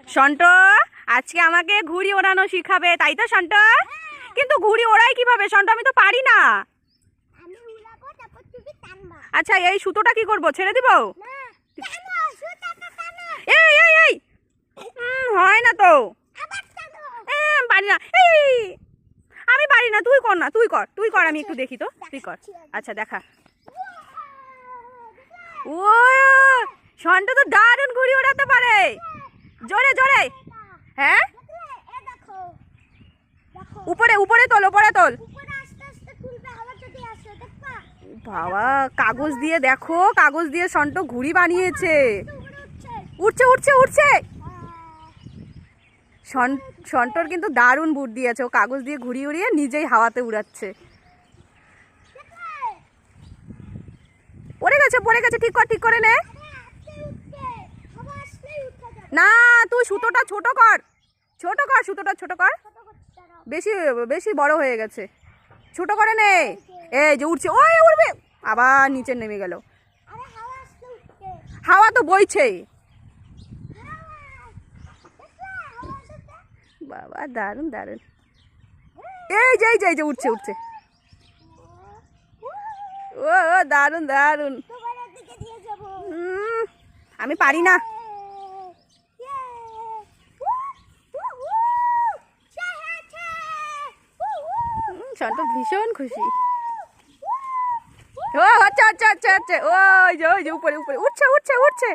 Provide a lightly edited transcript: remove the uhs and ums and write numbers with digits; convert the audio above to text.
সন্ট আজকে আমাকে ঘুড়ি ওড়ানো শিখাবে, তাই তো সন্ট? কিন্তু ঘুড়ি ওড়াই কিভাবে সন্ট? আমি তো পারি না। আচ্ছা, এই সুতোটা কি করব? ছেড়ে দিব? এই এই এই হয় না তো, পারি না। এই আমি পারি না, তুই কর না, তুই কর, তুই কর, আমি একটু দেখি তো, তুই কর। আচ্ছা দেখা। ও সন্ট তো দারুণ ঘুড়ি ওড়াতে পারে, জোরে জোরে। হ্যাঁ, উপরে উপরে তোল, উপরে তোল। বাবা, কাগজ দিয়ে দেখো, কাগজ দিয়ে সন্ট ঘুড়ি বানিয়েছে। উঠছে উঠছে উঠছে। সন্টর কিন্তু দারুণ বুদ্ধি আছে, ও কাগজ দিয়ে ঘুড়ি উড়িয়ে নিজেই হাওয়াতে উড়াচ্ছে। পড়ে গেছে পড়ে গেছে, ঠিক কর, ঠিক করে নে। না, তুই সুতোটা ছোট কর, ছোট কর, সুতোটা ছোট কর। বেশি বেশি বড় হয়ে গেছে, ছোট করে নে। এই যে উঠছে, ওই উড়বে, আবার নিচে নেমে গেল। হাওয়া তো বইছে। বাবা দারুণ দারুণ। এই যে এই যে এই যে উঠছে উঠছে। ও দারুণ দারুণ। আমি পারি না। সন্ট ভীষণ খুশি। ও আচ্ছা আচ্ছা আচ্ছা আচ্ছা, ওই যে উপরে উপরে উঠছে উঠছে উঠছে।